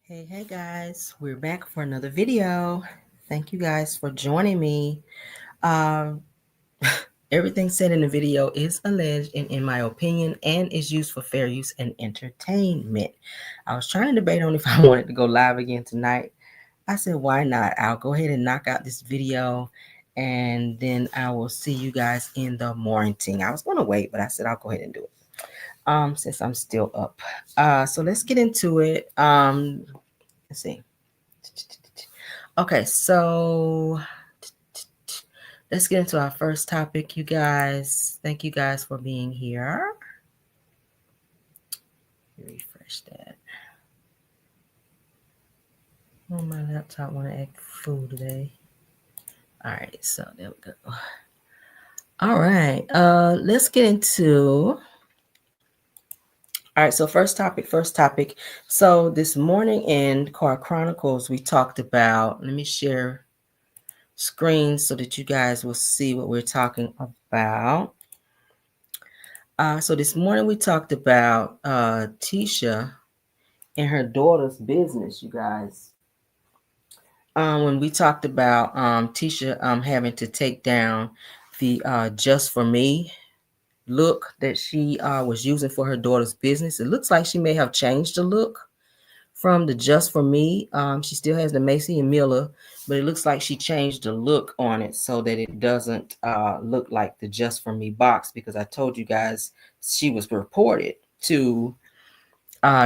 Hey guys, we're back for another video. Thank you guys for joining me. Um, Everything said in the video is alleged and in my opinion and is used for fair use and entertainment. I was trying to debate on if I wanted to go live again tonight. I said, why not? I'll go ahead and knock out this video and then I will see you guys in the morning. I was going to wait, but I said I'll go ahead and do it since I'm still up. So let's get into it. Let's see. Okay, so let's get into our first topic, you guys. Thank you guys for being here. Refresh that. Oh, my laptop want to act fool today. All right, so there we go. All right, let's get into. All right, so first topic. So this morning in Car Chronicles, we talked about, let me share screen so that you guys will see what we're talking about. So this morning we talked about Tisha and her daughter's business, you guys. When we talked about Tisha having to take down the Just For Me look that she was using for her daughter's business. It looks like she may have changed the look from the Just For Me. She still has the Macy and Miller, but it looks like she changed the look on it so that it doesn't look like the Just For Me box, because I told you guys she was reported to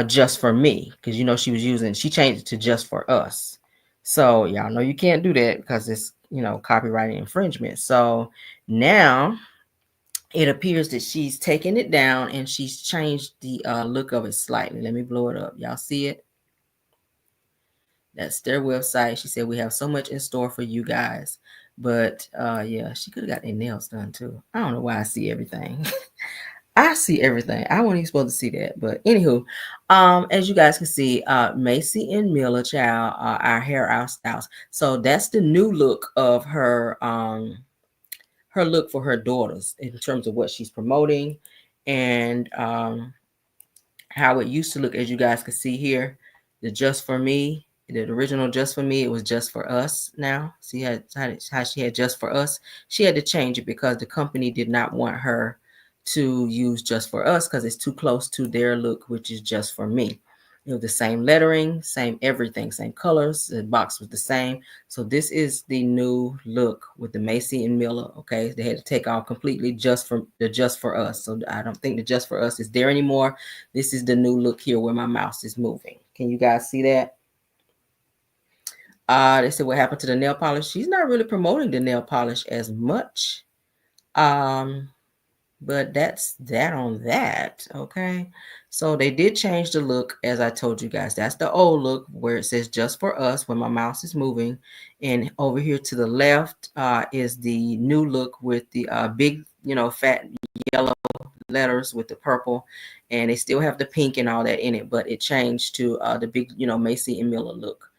Just For Me, because you know she changed it to Just For Us. So y'all know you can't do that because it's, you know, copyright infringement. So now it appears that she's taken it down and she's changed the look of it slightly. Let me blow it up. Y'all see it? That's their website. She said, we have so much in store for you guys. But yeah, she could have got their nails done too. I don't know why I see everything. I see everything. I wasn't even supposed to see that. But anywho, as you guys can see, Macy and Miller, child, our hair styles. So that's the new look of her look for her daughters in terms of what she's promoting and how it used to look, as you guys can see here, the Just For Me, the original Just For Me, it was Just For Us now. See how she had Just For Us? She had to change it because the company did not want her to use Just For Us because it's too close to their look, which is Just For Me. It was the same lettering, same everything, same colors. The box was the same. So this is the new look with the Macy and Miller. Okay, they had to take off completely Just For Us. So I don't think the Just For Us is there anymore. This is the new look here where my mouse is moving. Can you guys see that? They said what happened to the nail polish. She's not really promoting the nail polish as much. But that's that on that. Okay. So they did change the look, as I told you guys. That's the old look where it says Just For Us when my mouse is moving. And over here to the left is the new look with the big, you know, fat yellow letters with the purple. And they still have the pink and all that in it, but it changed to the big, you know, Macy and Miller look,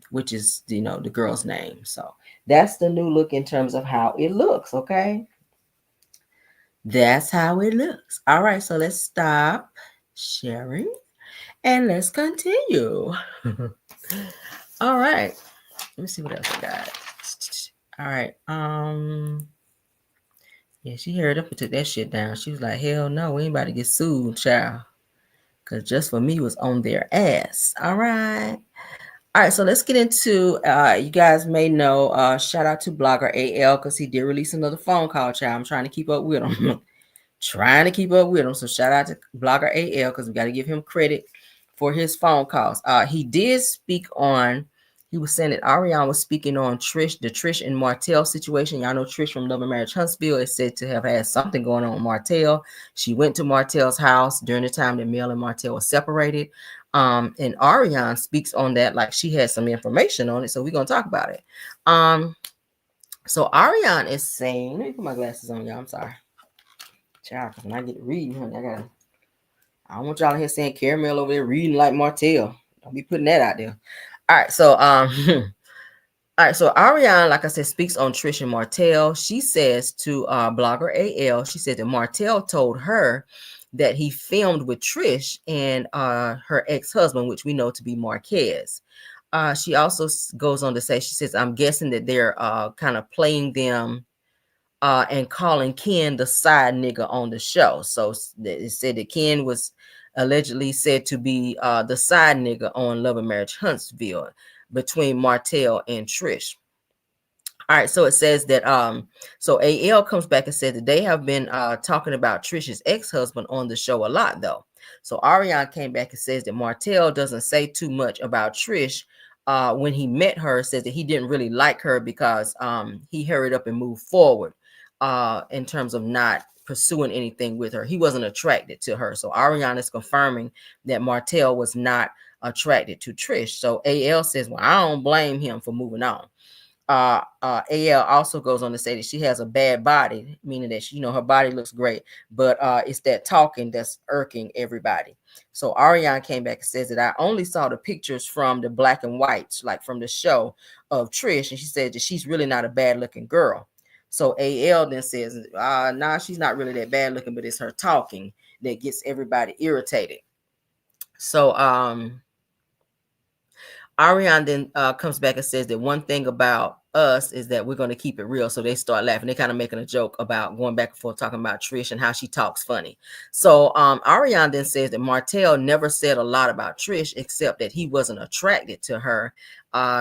which is, you know, the girl's name. So that's the new look in terms of how it looks. Okay. That's how it looks. All right, so let's stop sharing and let's continue. All right. Let me see what else I got. All right. Yeah, she heard up and took that shit down. She was like, hell no, we ain't about to get sued, child. Because Just For Me was on their ass. All right. All right, so let's get into, you guys may know, shout out to Blogger AL because he did release another phone call, child. I'm trying to keep up with him. So shout out to Blogger AL because we got to give him credit for his phone calls. He did speak on, he was saying that Arionne was speaking on the Trish and Martell situation. Y'all know Trish from Love and Marriage Huntsville is said to have had something going on with Martell. She went to Martell's house during the time that Mel and Martell were separated. And Arionne speaks on that like she has some information on it. So we're going to talk about it. So Arionne is saying, let me put my glasses on, y'all. I'm sorry. Child, when I get reading, honey, I don't want y'all here saying Caramel over there reading like Martell. Don't be putting that out there. All right, so all right, so Arionne, like I said, speaks on Trish and Martell. She says to Blogger AL, she said that Martell told her that he filmed with Trish and her ex-husband, which we know to be Marquez. She also goes on to say, she says, I'm guessing that they're kind of playing them and calling Ken the side nigga on the show. So it said that Ken was allegedly said to be the side nigga on Love and Marriage Huntsville between Martell and Trish. All right, so it says that so AL comes back and said that they have been talking about Trish's ex-husband on the show a lot though. So Arionne came back and says that Martell doesn't say too much about Trish. When he met her, says that he didn't really like her because he hurried up and moved forward in terms of not pursuing anything with her. He wasn't attracted to her. So Arionne is confirming that Martell was not attracted to Trish. So AL says, well, I don't blame him for moving on. AL also goes on to say that she has a bad body, meaning that she, her body looks great, but it's that talking that's irking everybody. So Arionne came back and says that I only saw the pictures from the black and whites, like from the show of Trish, and she said that she's really not a bad looking girl. So AL then says, nah, she's not really that bad looking, but it's her talking that gets everybody irritated. So Arionne then comes back and says that one thing about us is that we're going to keep it real. So they start laughing. They're kind of making a joke about going back and forth talking about Trish and how she talks funny. So Arionne then says that Martell never said a lot about Trish except that he wasn't attracted to her.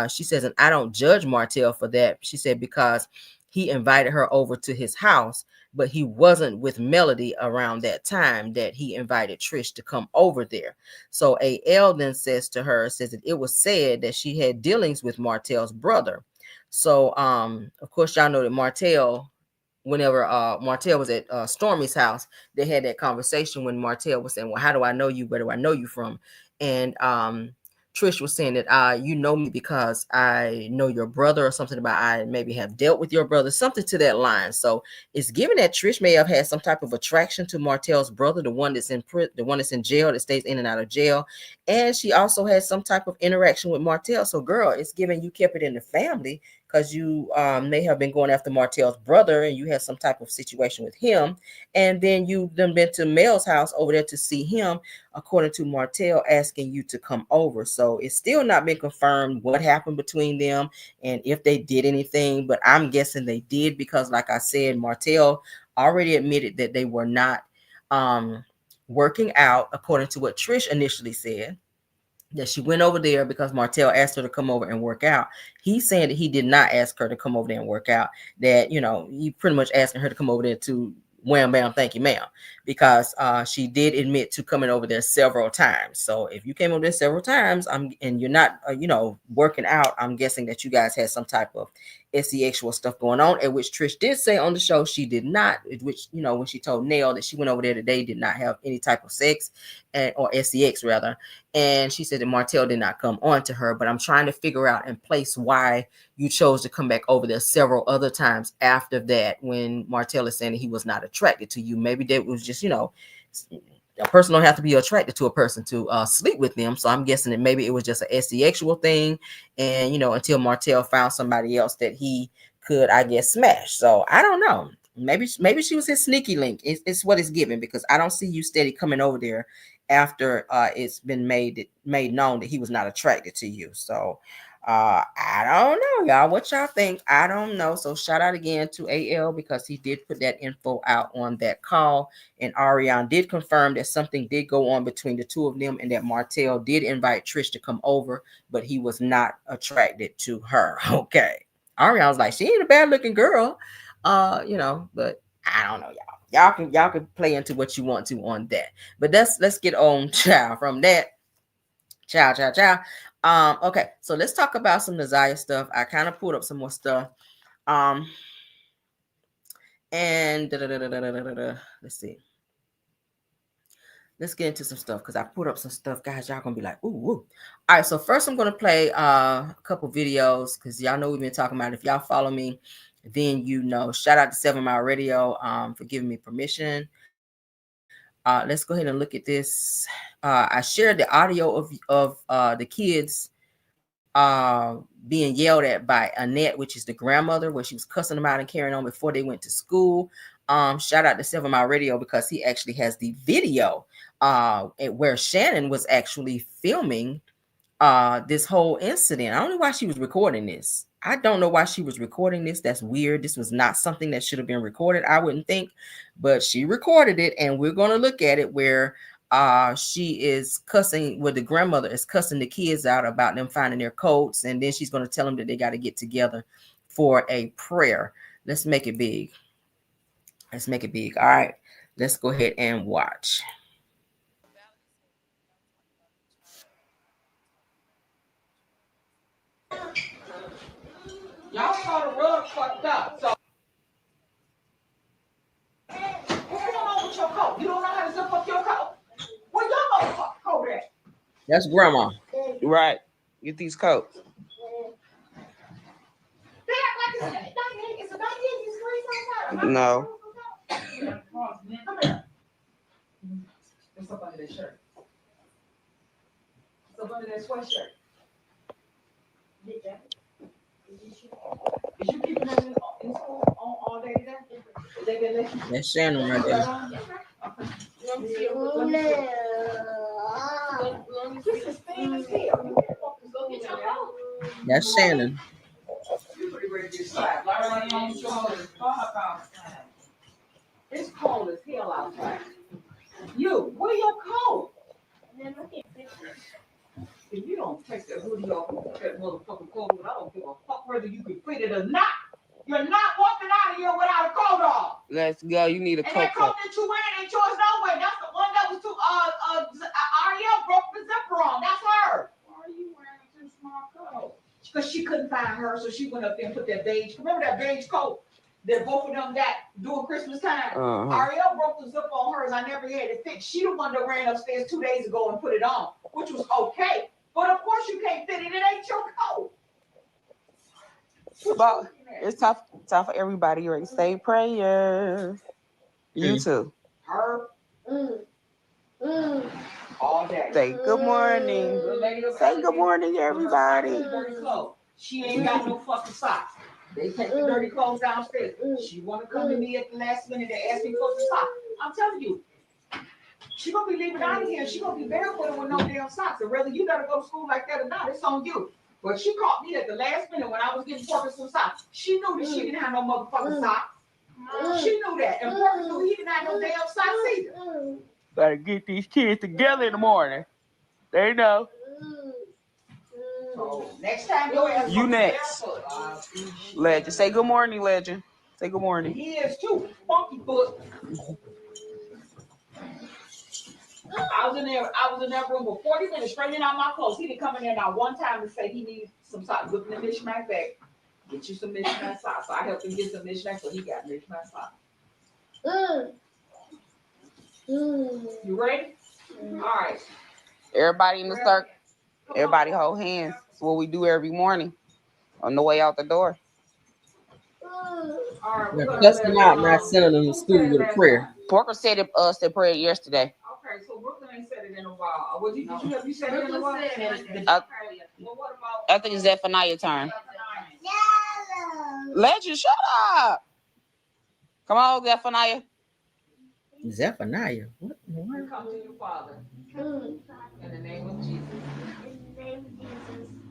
She says, and I don't judge Martell for that. She said because he invited her over to his house, but he wasn't with Melody around that time that he invited Trish to come over there. So AL then says to her, says that it was said that she had dealings with Martell's brother. So of course y'all know that Martell, whenever Martell was at Stormy's house, they had that conversation when Martell was saying, well, how do I know you? Where do I know you from? And Trish was saying that you know me because I know your brother, or something about I maybe have dealt with your brother, something to that line. So it's given that Trish may have had some type of attraction to Martell's brother, the one that's in the one that's in jail, that stays in and out of jail, and she also had some type of interaction with Martell. So girl, it's given you kept it in the family because you may have been going after Martell's brother and you had some type of situation with him, and then you've been to Mel's house over there to see him, according to Martell asking you to come over. So it's still not been confirmed what happened between them and if they did anything, but I'm guessing they did because, like I said, Martell already admitted that they were not working out, according to what Trish initially said, that she went over there because Martell asked her to come over and work out. He's saying that he did not ask her to come over there and work out, that, he pretty much asking her to come over there to wham, bam, thank you, ma'am, because she did admit to coming over there several times. So if you came over there several times, and you're not, working out, I'm guessing that you guys had some type of sexual stuff going on, at which Trish did say on the show she did not, which, when she told Nell that she went over there today, did not have any type of sex, or sex rather. And she said that Martell did not come on to her, but I'm trying to figure out and place why you chose to come back over there several other times after that, when Martell is saying that he was not attracted to you. Maybe that was just, a person don't have to be attracted to a person to sleep with them. So I'm guessing that maybe it was just a sexual thing. And, until Martell found somebody else that he could, I guess, smash. So I don't know. Maybe she was his sneaky link. It's what it's given, because I don't see you steady coming over there after it's been made known that he was not attracted to you. So I don't know, y'all. What y'all think? I don't know. So shout out again to AL, because he did put that info out on that call, and Arionne did confirm that something did go on between the two of them, and that Martell did invite Trish to come over, but he was not attracted to her. Okay. Arionne's like, she ain't a bad looking girl, but I don't know, y'all. Y'all can play into what you want to on that. But let's get on, child, from that. Ciao. Okay, so let's talk about some Naziah stuff. I kind of pulled up some more stuff. And let's see. Let's get into some stuff, because I put up some stuff, guys. Y'all gonna be like, ooh. All right, so first I'm gonna play a couple videos, because y'all know we've been talking about it. If y'all follow me, then shout out to 7 Mile Radio for giving me permission. Let's go ahead and look at this. I shared the audio of the kids being yelled at by Annette, which is the grandmother, where she was cussing them out and carrying on before they went to school. Shout out to 7 Mile Radio because he actually has the video where Shannon was actually filming this whole incident. I don't know why she was recording this. I don't know why she was recording this. That's weird. This was not something that should have been recorded, I wouldn't think, but she recorded it, and we're going to look at it where she is cussing, where the grandmother is cussing the kids out about them finding their coats, and then she's going to tell them that they got to get together for a prayer. Let's make it big. Let's make it big. All right, let's go ahead and watch. Y'all saw the rug fucked up. So what's going on with your coat? You don't know how to zip up your coat? Where your motherfucking coat at? That's grandma. Right. Get these coats. They act like it's a 98. It's a 98 degree outside. No. Come here. What's up under that shirt? What's up under that sweatshirt? Is you keeping them in school all day today? They been letting you? That's Shannon right there. That's Shannon. It's cold as hell outside. You, wear your coat. If you don't take that hoodie off that motherfucking coat, I don't give a fuck whether you can fit it or not. You're not walking out of here without a coat on. Let's go. You need a And coat. that coat that you wearing ain't yours nowhere. That's the one that was too Arionne broke the zipper on. That's her. Why are you wearing a too small coat? Because she couldn't find her, so she went up there and put that beige. Remember that beige coat that both of them got during Christmas time? Arionne broke the zipper on hers. I never had it fixed. She the one that ran upstairs 2 days ago and put it on, which was okay. But of course you can't fit it. It ain't your coat. It's time for everybody. You ready to say prayers? You too. Her. All day. Say good morning. Say good morning, everybody. She ain't got no fucking socks. They take the dirty clothes downstairs. She want to come to me at the last minute to ask me for some socks. I'm telling you, she gonna be leaving out of here. She gonna be barefoot with no damn socks. And whether you gotta go to school like that or not, it's on you. But she caught me at the last minute when I was getting Porter some socks. She knew that she didn't have no motherfucking socks. She knew that. And Porter knew he didn't have no damn socks either. Gotta get these kids together in the morning. They know. So next time your ass You next. Legend. Say good morning, Legend. Say good morning. He is too. Funky foot. I was in that room for 40 minutes straightening out my clothes. He didn't come in there not one time to say he needed some socks. Looking at Mishmack bag. Get you some Mishmack socks. So I helped him get some Mishmack, so he got Mishmack socks. You ready? All right. Everybody in the circle. Everybody hold hands. That's what we do every morning on the way out the door. All right. We're cussing out, not sending them to school with a prayer. Porker said it said prayer yesterday. Okay, so Brooklyn ain't said it in a while. Did you said it in a while? Well, what about? I think it's Zephaniah's turn. Legend, shut up. Come on, Zephaniah. Zephaniah. What? Come to you, Father. In the name of Jesus.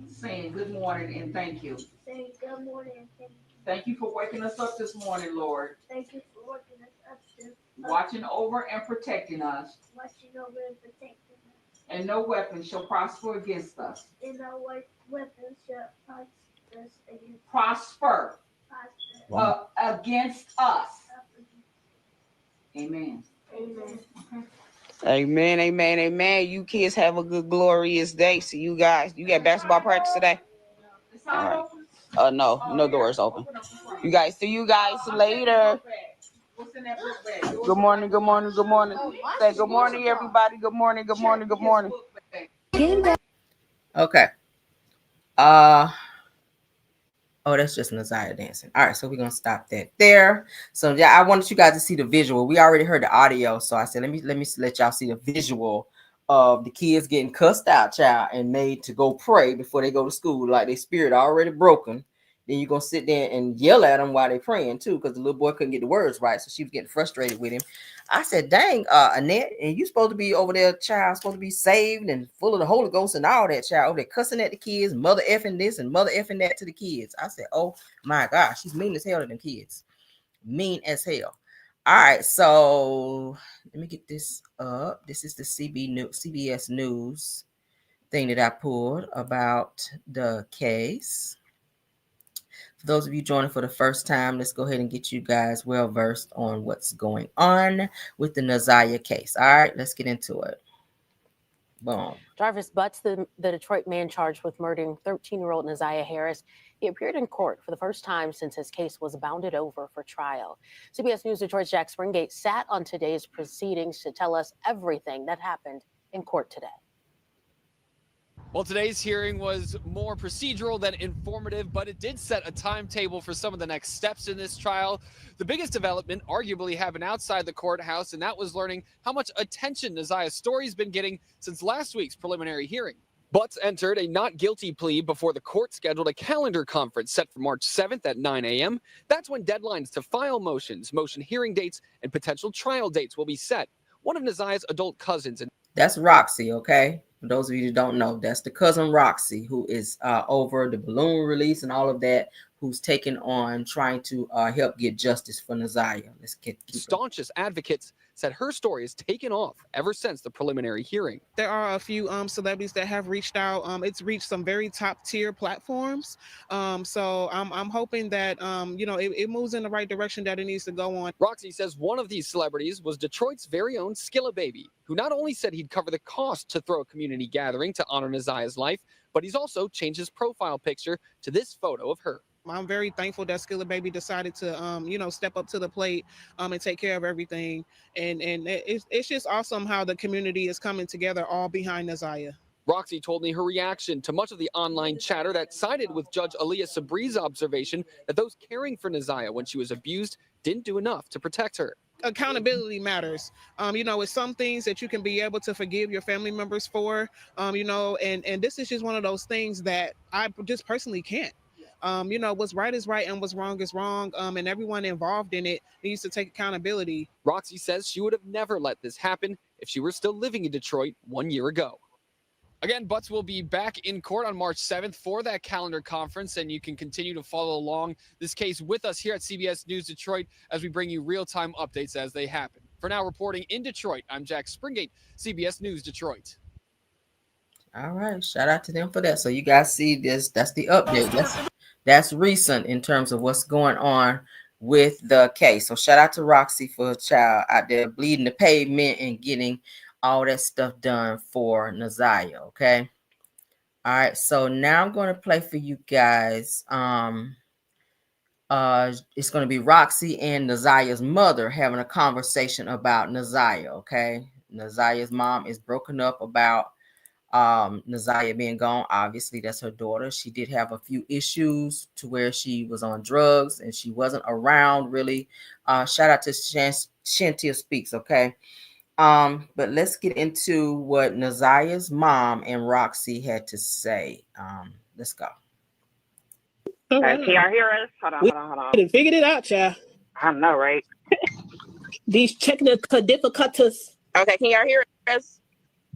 Saying good morning and thank you. Thank you for waking us up this morning, Lord. Thank you for waking us up watching over and protecting us. And no weapon shall prosper against us. And no weapon shall prosper against us. Amen. Amen. Amen, amen, amen. You kids have a good, glorious day. See you guys. You got basketball practice today? All right. No doors open. You guys, see you guys later. Good morning, good morning, good morning. Say good morning, everybody. Good morning, good morning, good morning. Okay. Oh, that's just Naziah dancing. All right, so we're gonna stop that there. So yeah, I wanted you guys to see the visual. We already heard the audio, so I said let me let y'all see the visual of the kids getting cussed out, child, and made to go pray before they go to school, like their spirit already broken, then you're gonna sit there and yell at them while they're praying too, because the little boy couldn't get the words right, so she was getting frustrated with him. I said, dang, Annette, and you supposed to be over there, child, supposed to be saved and full of the Holy Ghost and all that, child, over there cussing at the kids, mother effing this and mother effing that to the kids. I said, oh my gosh, she's mean as hell to them kids. Mean as hell. All right, so let me get this up. This is the CBS News thing that I pulled about the case. For those of you joining for the first time, let's go ahead and get you guys well versed on what's going on with the Naziah case. All right, let's get into it. Boom. Jarvis Butts, the Detroit man charged with murdering 13-year-old Naziah Harris, he appeared in court for the first time since his case was bounded over for trial. CBS News Detroit's Jack Springate sat on today's proceedings to tell us everything that happened in court today. Well, today's hearing was more procedural than informative, but it did set a timetable for some of the next steps in this trial. The biggest development arguably happened outside the courthouse, and that was learning how much attention Naziah's story's been getting since last week's preliminary hearing. Butts entered a not guilty plea before the court scheduled a calendar conference set for March 7th at 9 a.m. That's when deadlines to file motions, motion hearing dates, and potential trial dates will be set. One of Naziah's adult cousins. That's Roxy, okay? For those of you who don't know, that's the cousin Roxy, who is over the balloon release and all of that, who's taken on trying to help get justice for Naziah. Let's keep staunchest advocates said her story has taken off ever since the preliminary hearing. There are a few celebrities that have reached out. It's reached some very top tier platforms. So I'm hoping that it moves in the right direction that it needs to go on. Roxy says one of these celebrities was Detroit's very own Skilla Baby, who not only said he'd cover the cost to throw a community gathering to honor Naziah's life, but he's also changed his profile picture to this photo of her. I'm very thankful that Skilla Baby decided to, step up to the plate and take care of everything. And it's just awesome how the community is coming together all behind Naziah. Roxy told me her reaction to much of the online chatter that sided with Judge Aaliyah Sabri's observation that those caring for Naziah when she was abused didn't do enough to protect her. Accountability matters. It's some things that you can be able to forgive your family members for, and this is just one of those things that I just personally can't. What's right is right and what's wrong is wrong. And everyone involved in it needs to take accountability. Roxy says she would have never let this happen if she were still living in Detroit 1 year ago. Again, Butts will be back in court on March 7th for that calendar conference, and you can continue to follow along this case with us here at CBS News Detroit as we bring you real-time updates as they happen. For now, reporting in Detroit, I'm Jack Springate, CBS News Detroit. All right, shout out to them for that. So you guys see this, that's the update. That's recent in terms of what's going on with the case. So shout out to Roxy for a child out there bleeding the pavement and getting all that stuff done for Naziah, okay? All right, so now I'm going to play for you guys. It's going to be Roxy and Naziah's mother having a conversation about Naziah, okay? Naziah's mom is broken up about Naziah being gone. Obviously, that's her daughter. She did have a few issues to where she was on drugs and she wasn't around really. Shout out to Chantil Speaks, okay? But let's get into what Naziah's mom and Roxy had to say. Let's go. Can y'all hear us? Hold on. We figured it out, child. I know, right? These technical difficulties. Okay, can y'all hear us?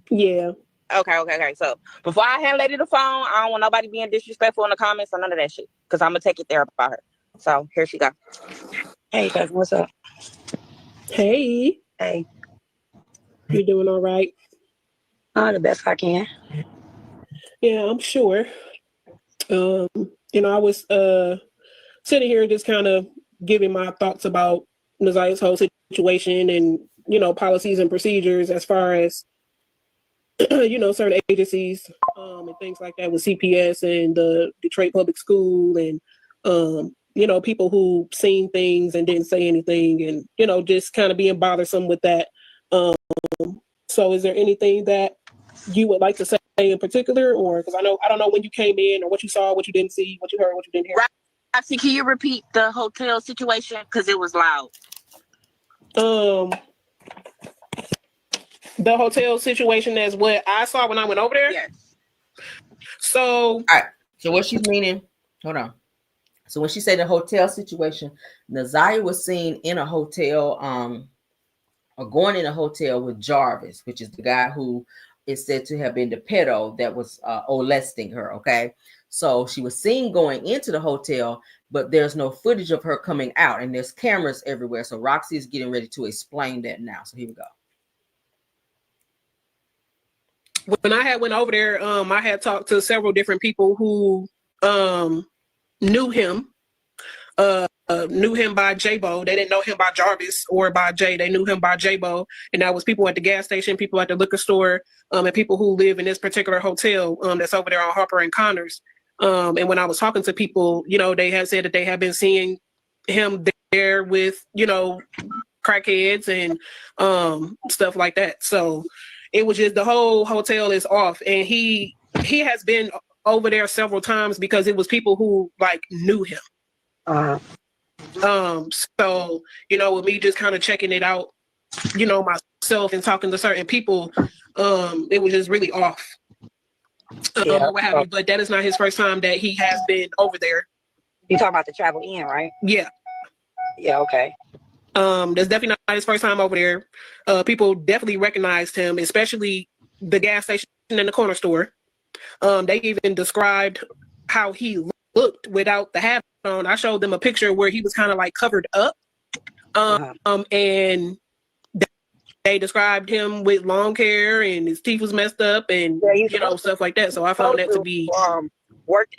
Yeah. Okay. So before I hand Lady the phone, I don't want nobody being disrespectful in the comments or none of that shit. Because I'm going to take it there about her. So here she go. Hey, guys, what's up? Hey. Hey. You doing all right? The best I can. Yeah, I'm sure. I was sitting here just kind of giving my thoughts about Naziah's whole situation and, policies and procedures as far as, certain agencies and things like that with CPS and the Detroit Public School and, people who seen things and didn't say anything and, just kind of being bothersome with that. So is there anything that you would like to say in particular, or because I don't know when you came in or what you saw, what you didn't see, what you heard, what you didn't hear? Roxy, can you repeat the hotel situation? Because it was loud. The hotel situation is what I saw when I went over there? Yes. So... All right. So what she's meaning... Hold on. So when she said the hotel situation, Naziah was seen in a hotel, or going in a hotel with Jarvis, which is the guy who is said to have been the pedo that was molesting her. Okay. So she was seen going into the hotel, but there's no footage of her coming out, and there's cameras everywhere. So Roxy is getting ready to explain that now. So here we go. When I had went over there, I had talked to several different people who knew him. Knew him by J-Bo. They didn't know him by Jarvis or by Jay. They knew him by J-Bo. And that was people at the gas station, people at the liquor store, and people who live in this particular hotel that's over there on Harper and Connors. And when I was talking to people, you know, they had said that they had been seeing him there with, you know, crackheads and stuff like that. So it was just the whole hotel is off. And he has been over there several times because it was people who like knew him. So, you know, with me just kind of checking it out, you know, myself and talking to certain people, it was just really off. Or what have you, but that is not his first time that he has been over there. You talking about the travel in, right? Yeah. Yeah, okay. That's definitely not his first time over there. People definitely recognized him, especially the gas station and the corner store. They even described how he looked without the hat on. I showed them a picture where he was kind of like covered up. And they described him with long hair and his teeth was messed up and you know, stuff like that. So I found that to be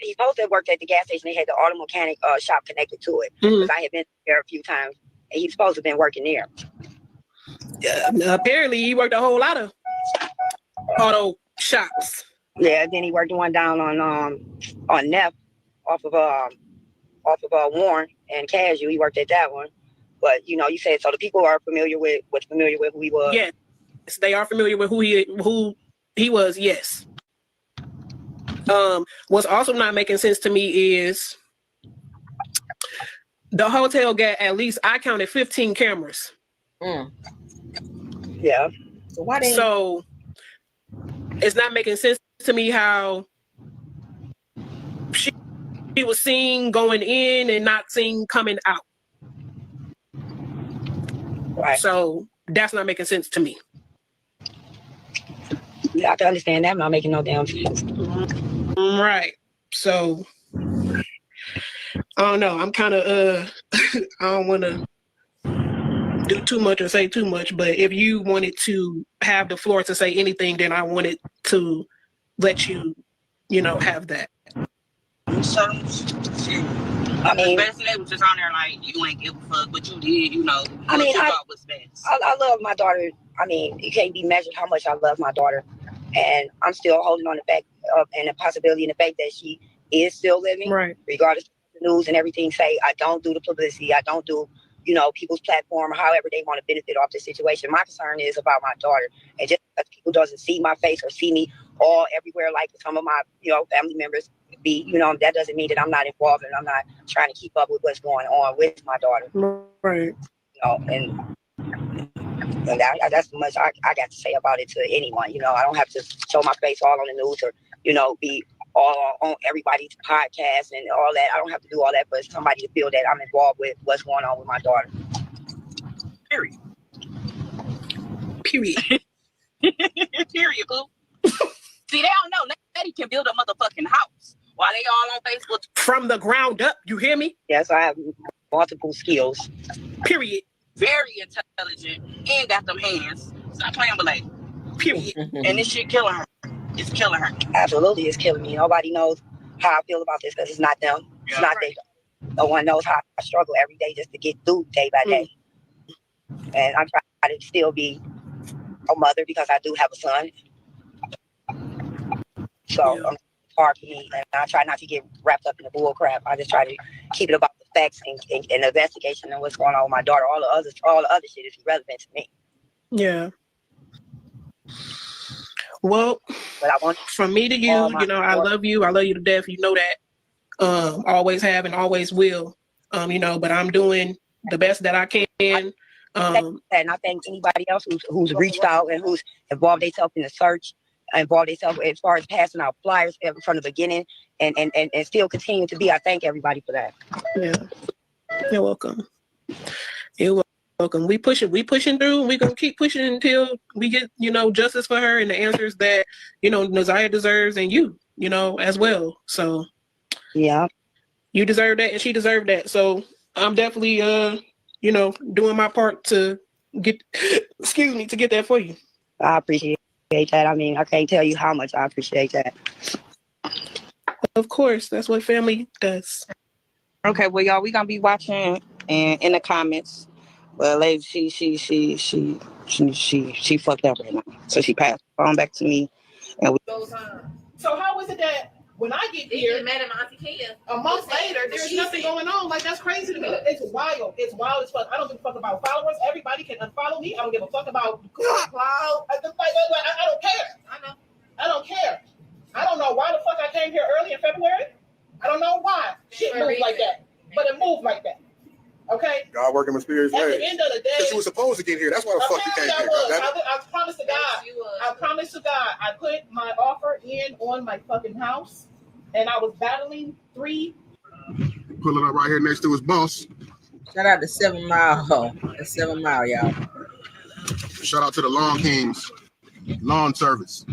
he's supposed to have worked at the gas station. They had the auto mechanic shop connected to it. Because I had been there a few times and he's supposed to have been working there. Apparently he worked a whole lot of auto shops. Yeah, then he worked one down on Neff off of Warren and Cashew. He worked at that one. But you know, you said so the people are familiar with who he was. Yes, they are familiar with who he was. Yes. What's also not making sense to me is the hotel got at least I counted 15 cameras. Yeah. So it's not making sense to me how she was seen going in and not seen coming out. Right. So that's not making sense to me. Yeah, I can understand that. I'm not making no damn sense. Right. So I don't know. I'm kind of I don't want to do too much or say too much, but if you wanted to have the floor to say anything, then I wanted to let you, you know, have that. So, I mean, best they was just on there like you ain't give a fuck, but you did, you know. I mean, I was best. I love my daughter. I mean, it can't be measured how much I love my daughter, and I'm still holding on the fact and the possibility and the fact that she is still living, right? Regardless of the news and everything. Say I don't do the publicity. I don't do, you know, people's platform or however they want to benefit off the situation. My concern is about my daughter, and just because people doesn't see my face or see me all everywhere like some of my, you know, family members be, you know, that doesn't mean that I'm not involved and I'm not trying to keep up with what's going on with my daughter. Right. You know, and that's much I got to say about it to anyone. You know, I don't have to show my face all on the news or, you know, be all on everybody's podcast and all that. I don't have to do all that for somebody to feel that I'm involved with what's going on with my daughter. Period. Period, boo. See, they don't know. Lady can build a motherfucking house while they all on Facebook. From the ground up, you hear me? Yes, I have multiple skills. Period. Very intelligent and got them hands. Stop playing with lady. Period. And this shit killing her. It's killing her. Absolutely, it's killing me. Nobody knows how I feel about this because it's not them. It's not right. No one knows how I struggle every day just to get through day by day. And I'm trying to still be a mother because I do have a son. So it's hard for me, and I try not to get wrapped up in the bull crap. I just try to keep it about the facts and the investigation and what's going on with my daughter. All the other shit is irrelevant to me. Yeah. Well, but I want from me to you, you know, I love you. I love you to death. You know that. Always have and always will. You know, but I'm doing the best that I can. And I thank anybody else who's reached out and who's involved themselves in the search. Involved themselves as far as passing out flyers from the beginning and still continue to be. I thank everybody for that. Yeah. You're welcome. You're welcome. We pushing through. We're gonna keep pushing until we get, justice for her and the answers that, Naziah deserves, and you, as well. So yeah, you deserve that and she deserved that. So I'm definitely doing my part to get to get that for you. I appreciate that. I mean, I can't tell you how much I appreciate that. Of course, that's what family does. Okay, well, y'all, we gonna be watching and in the comments. Well, lady, she fucked up right now, so she passed the phone back to me, and we. So how is it that when I get here, a month later, there's nothing going on? Like, that's crazy to me. It's wild. It's wild as fuck. I don't give a fuck about followers. Everybody can unfollow me. I don't give a fuck about cloud. I don't care. I don't care. I don't know why the fuck I came here early in February. I don't know why. Shit moved like that. But it moved like that. Okay? God working mysterious ways. At the end of the day, because you were supposed to get here. That's why the fuck you came here. I promise to God. I promise to God. I put my offer in on my fucking house, and I was battling 3. Pulling up right here next to his boss. Shout out to 7 Mile. That's 7 Mile, y'all. Shout out to the Lawn Kings Lawn Service.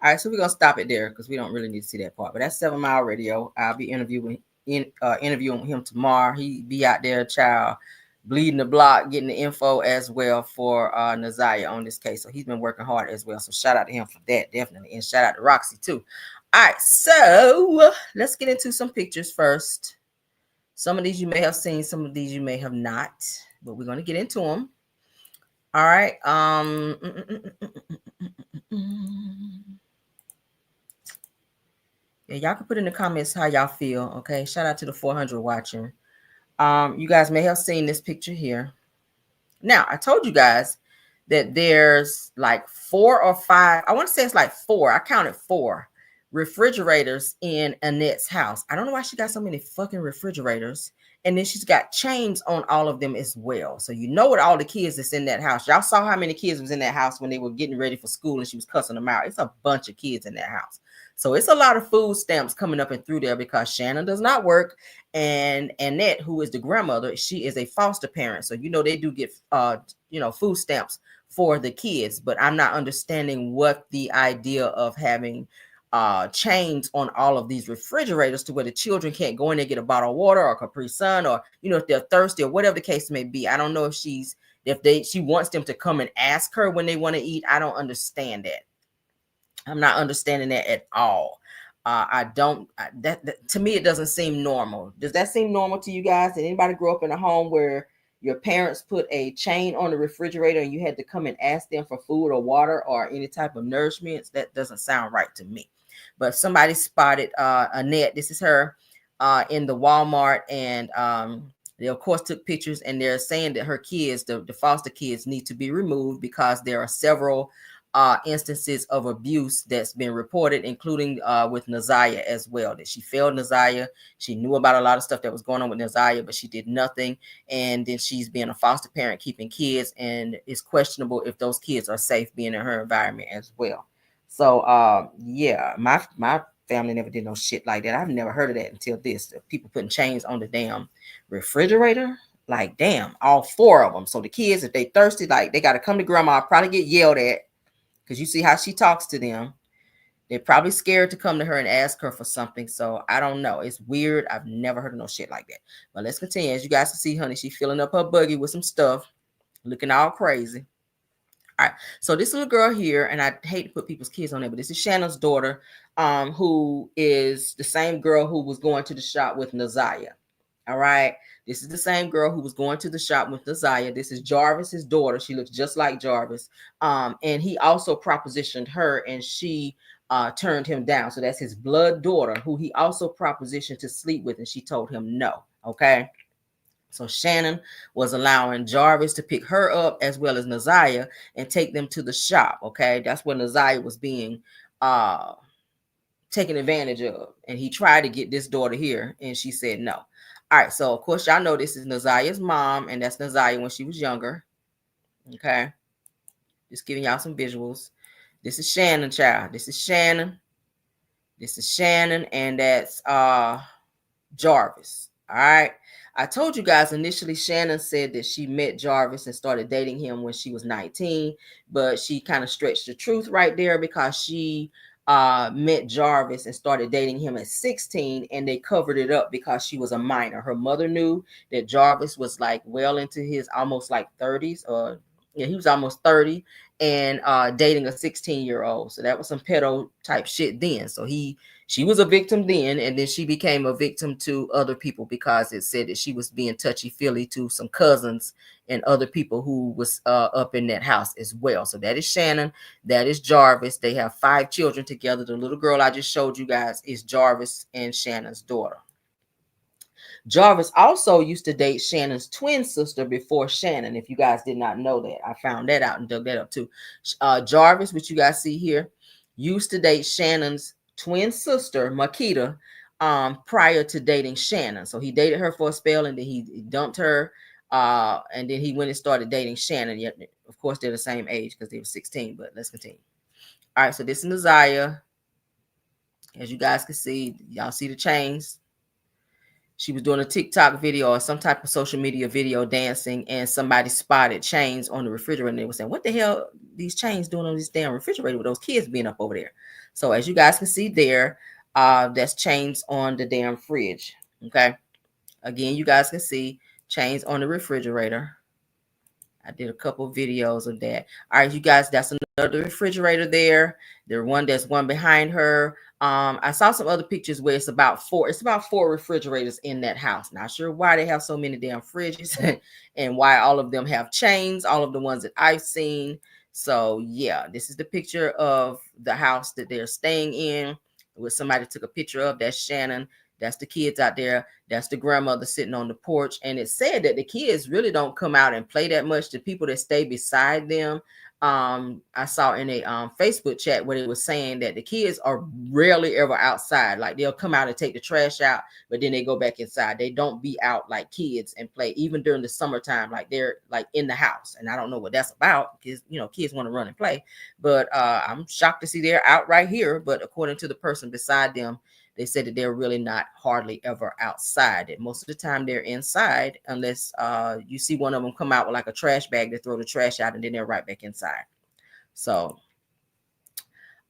All right, so we're gonna stop it there because we don't really need to see that part. But that's 7 Mile Radio. I'll be interviewing him tomorrow. He be out there, child, bleeding the block, getting the info as well for Naziah on this case. So he's been working hard as well. So shout out to him for that, definitely, and shout out to Roxy too. All right, so let's get into some pictures first. Some of these you may have seen, some of these you may have not, but we're gonna get into them. All right. Yeah, y'all can put in the comments how y'all feel. Okay. Shout out to the 400 watching. You guys may have seen this picture here. Now, I told you guys that there's like 4 or 5. I want to say it's like 4. I counted 4 refrigerators in Annette's house. I don't know why she got so many fucking refrigerators. And then she's got chains on all of them as well. So you know what all the kids that's in that house. Y'all saw how many kids was in that house when they were getting ready for school and she was cussing them out. It's a bunch of kids in that house. So it's a lot of food stamps coming up and through there because Shannon does not work. And Annette, who is the grandmother, she is a foster parent. So, you know, they do get, food stamps for the kids. But I'm not understanding what the idea of having chains on all of these refrigerators to where the children can't go in there, get a bottle of water or Capri Sun, or, if they're thirsty or whatever the case may be. I don't know if she wants them to come and ask her when they want to eat. I don't understand that. I'm not understanding that at all. To me, it doesn't seem normal. Does that seem normal to you guys? Did anybody grow up in a home where your parents put a chain on the refrigerator and you had to come and ask them for food or water or any type of nourishments? That doesn't sound right to me. But somebody spotted Annette. This is her in the Walmart, and they of course took pictures, and they're saying that her kids, the foster kids, need to be removed because there are several instances of abuse that's been reported, including with Naziah as well, that she failed Naziah. She knew about a lot of stuff that was going on with Naziah, but she did nothing. And then she's being a foster parent, keeping kids, and it's questionable if those kids are safe being in her environment as well. So yeah, my family never did no shit like that. I've never heard of that until this. People putting chains on the damn refrigerator. Like, damn, all 4 of them. So the kids, if they thirsty, like, they got to come to grandma, probably get yelled at. Because you see how she talks to them. They're probably scared to come to her and ask her for something. So I don't know. It's weird. I've never heard of no shit like that. But let's continue. As you guys can see, honey, she's filling up her buggy with some stuff. Looking all crazy. All right. So this little girl here, and I hate to put people's kids on there, but this is Shannon's daughter, who is the same girl who was going to the shop with Naziah. All right. This is the same girl who was going to the shop with Naziah. This is Jarvis's daughter. She looks just like Jarvis. And he also propositioned her, and she turned him down. So that's his blood daughter, who he also propositioned to sleep with, and she told him no. Okay. So Shannon was allowing Jarvis to pick her up as well as Naziah and take them to the shop. Okay. That's where Naziah was being taken advantage of. And he tried to get this daughter here, and she said no. All right, so of course y'all know this is Naziah's mom, and that's Naziah when she was younger. Okay, just giving y'all some visuals. This is Shannon, child. This is Shannon. This is Shannon, and that's Jarvis. All right. I told you guys initially Shannon said that she met Jarvis and started dating him when she was 19, but she kind of stretched the truth right there because she met Jarvis and started dating him at 16, and they covered it up because she was a minor. Her mother knew that Jarvis was like well into his almost like 30s, or yeah, he was almost 30 and dating a 16-year-old. So that was some pedo type shit then. So she was a victim then, and then she became a victim to other people because it said that she was being touchy-feely to some cousins and other people who was up in that house as well. So that is Shannon. That is Jarvis. They have 5 children together. The little girl I just showed you guys is Jarvis and Shannon's daughter. Jarvis also used to date Shannon's twin sister before Shannon, if you guys did not know that. I found that out and dug that up too. Jarvis, which you guys see here, used to date Shannon's twin sister, Makita, prior to dating Shannon. So he dated her for a spell and then he dumped her. And then he went and started dating Shannon. Yet, of course, they're the same age because they were 16, but let's continue. All right, so this is Naziah. As you guys can see, y'all see the chains. She was doing a TikTok video or some type of social media video dancing, and somebody spotted chains on the refrigerator, and they were saying, what the hell these chains doing on this damn refrigerator with those kids being up over there? So as you guys can see there, that's chains on the damn fridge. Okay. Again, you guys can see chains on the refrigerator. I did a couple of videos of that. All right, you guys, that's another refrigerator there. There's one behind her. I saw some other pictures where it's about 4 refrigerators in that house. Not sure why they have so many damn fridges and why all of them have chains, all of the ones that I've seen. So yeah, this is the picture of the house that they're staying in, where somebody took a picture of. That's Shannon. That's the kids out there. That's the grandmother sitting on the porch. And it said that the kids really don't come out and play that much. The people that stay beside them, I saw in a Facebook chat where it was saying that the kids are rarely ever outside. Like they'll come out and take the trash out, but then they go back inside. They don't be out like kids and play, even during the summertime. Like they're like in the house. And I don't know what that's about because, you know, kids want to run and play. But I'm shocked to see they're out right here. But according to the person beside them, they said that they're really not hardly ever outside. That most of the time they're inside, unless you see one of them come out with like a trash bag to throw the trash out, and then they're right back inside. So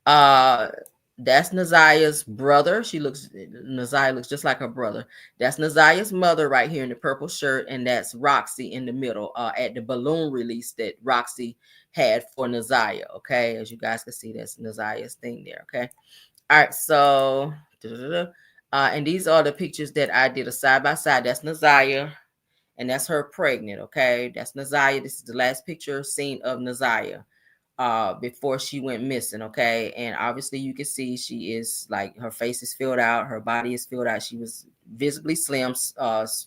that's Naziah's brother. Naziah looks just like her brother. That's Naziah's mother right here in the purple shirt, and that's Roxy in the middle at the balloon release that Roxy had for Naziah. Okay, as you guys can see, that's Naziah's thing there. Okay. All right, so and these are the pictures that I did a side by side. That's Naziah, and that's her pregnant. Okay, that's Naziah. This is the last picture seen of Naziah before she went missing. Okay, and obviously you can see she is like, her face is filled out, her body is filled out. She was visibly slim,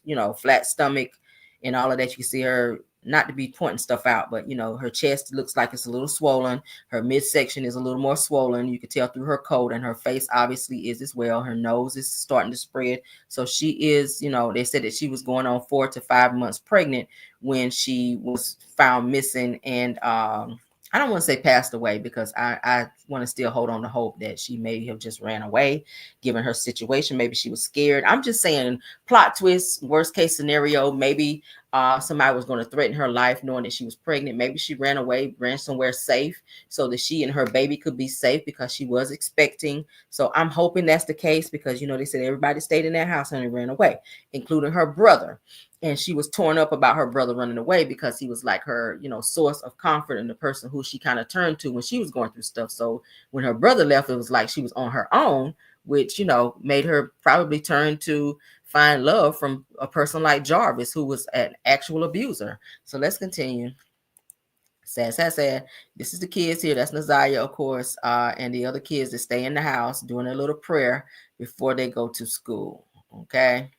you know, flat stomach and all of that. You can see her, not to be pointing stuff out, but you know, her chest looks like it's a little swollen. Her midsection is a little more swollen. You can tell through her coat, and her face obviously is as well. Her nose is starting to spread. So she is, you know, they said that she was going on 4 to 5 months pregnant when she was found missing. And I don't want to say passed away, because I want to still hold on to hope that she may have just ran away, given her situation. Maybe she was scared. I'm just saying, plot twist, worst case scenario, maybe somebody was going to threaten her life knowing that she was pregnant. Maybe she ran away, ran somewhere safe so that she and her baby could be safe, because she was expecting. So I'm hoping that's the case, because, you know, they said everybody stayed in that house and ran away, including her brother. And she was torn up about her brother running away, because he was like her, you know, source of comfort and the person who she kind of turned to when she was going through stuff. So when her brother left, it was like she was on her own, which, you know, made her probably turn to find love from a person like Jarvis, who was an actual abuser. So let's continue. Sad, sad, sad. This is the kids here. That's Naziah, of course, and the other kids that stay in the house doing a little prayer before they go to school. Okay.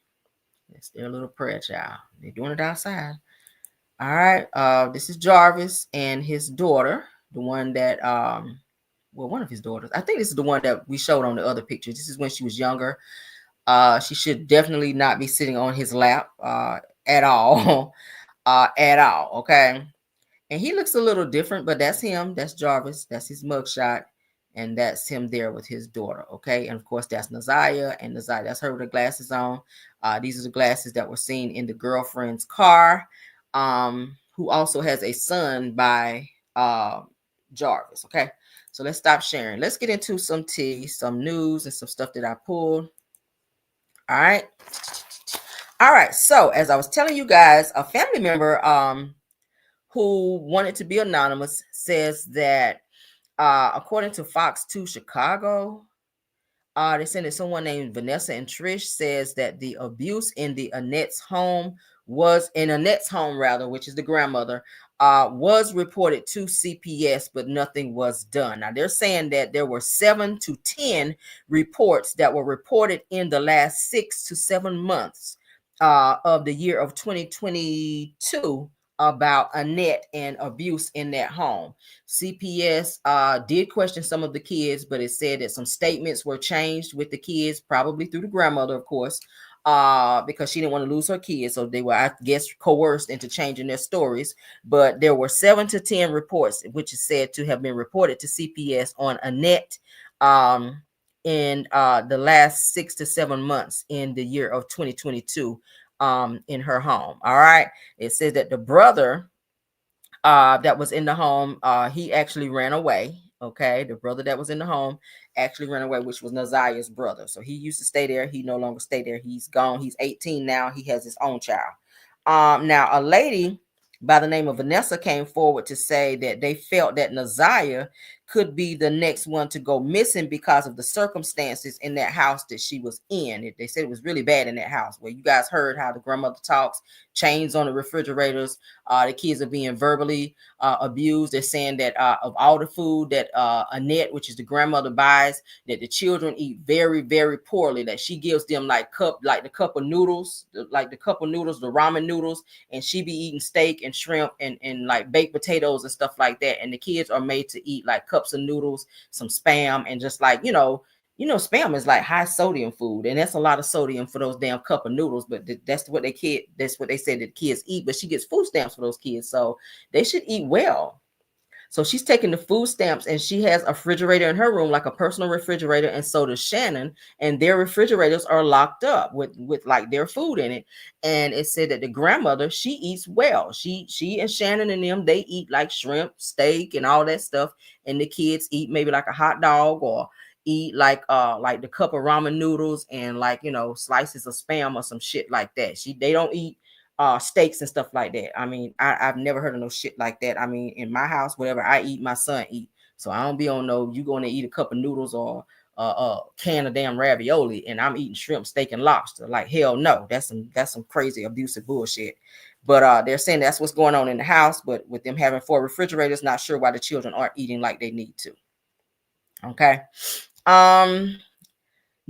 It's their little prayer, child. They're doing it outside. All right. This is Jarvis and his daughter, the one that, well, one of his daughters. I think this is the one that we showed on the other picture. This is when she was younger. She should definitely not be sitting on his lap at all. At all. Okay. And he looks a little different, but that's him. That's Jarvis. That's his mugshot. and that's him there with his daughter. Okay, and of course that's Naziah, and Naziah, that's her with the glasses on. These are the glasses that were seen in the girlfriend's car, who also has a son by Jarvis. Okay, so let's stop sharing. Let's get into some tea, some news, and some stuff that I pulled. All right. All right. So as I was telling you guys, a family member who wanted to be anonymous says that according to Fox 2 Chicago, they said that someone named Vanessa and Trish says that the abuse in Annette's home, which is the grandmother, was reported to CPS, but nothing was done. Now they're saying that there were 7 to 10 reports that were reported in the last 6 to 7 months of the year of 2022 about Annette and abuse in that home. CPS did question some of the kids, but it said that some statements were changed with the kids, probably through the grandmother, of course, because she didn't want to lose her kids. So they were, I guess, coerced into changing their stories. But there were 7 to 10 reports, which is said to have been reported to CPS on Annette in the last 6 to 7 months in the year of 2022 in her home. All right. It says that the brother that was in the home, he actually ran away. Okay, the brother that was in the home actually ran away, which was Naziah's brother. So he used to stay there. He no longer stay there. He's gone. He's 18 now. He has his own child. Now a lady by the name of Vanessa came forward to say that they felt that Naziah could be the next one to go missing because of the circumstances in that house that she was in. They said it was really bad in that house, where you guys heard how the grandmother talks, chains on the refrigerators. The kids are being verbally abused. They're saying that of all the food that Annette, which is the grandmother, buys, that the children eat very, very poorly. That she gives them like the cup of noodles, the ramen noodles, and she be eating steak and shrimp and like baked potatoes and stuff like that. And the kids are made to eat like cups of noodles, some Spam, and just like, Spam is like high sodium food, and that's a lot of sodium for those damn cup of noodles. But that's what they said that kids eat. But she gets food stamps for those kids, so they should eat well. So she's taking the food stamps, and she has a refrigerator in her room, like a personal refrigerator, and so does Shannon, and their refrigerators are locked up with like their food in it. And it said that the grandmother, she eats well. She and Shannon and them, they eat like shrimp, steak, and all that stuff, and the kids eat maybe like a hot dog, or eat like the cup of ramen noodles and like, slices of Spam or some shit like that. They don't eat steaks and stuff like that. I mean, I've never heard of no shit like that. I mean, in my house, whatever I eat, my son eat. So I don't be on no, you going to eat a cup of noodles or a can of damn ravioli, and I'm eating shrimp, steak, and lobster. Like, hell no. That's some crazy abusive bullshit. But they're saying that's what's going on in the house. But with them having 4 refrigerators, not sure why the children aren't eating like they need to. Okay.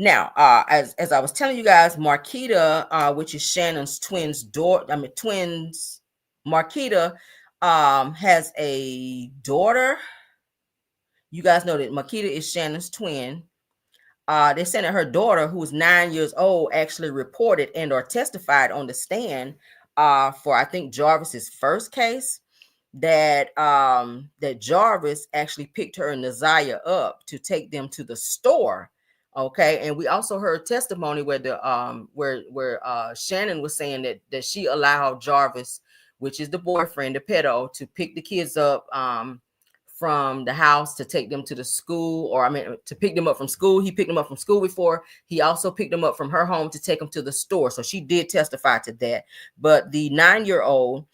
Now, as I was telling you guys, Marquita, which is Shannon's twins, Marquita has a daughter. You guys know that Marquita is Shannon's twin. They said that her daughter, who was 9 years old, actually reported and or testified on the stand for, I think, Jarvis's first case, that Jarvis actually picked her and Naziah up to take them to the store. Okay, and we also heard testimony where Shannon was saying that she allowed Jarvis, which is the boyfriend, the pedo, to pick the kids up from the house to take them to the school, or I mean to pick them up from school. He picked them up from school before. He also picked them up from her home to take them to the store. So she did testify to that. But the 9-year-old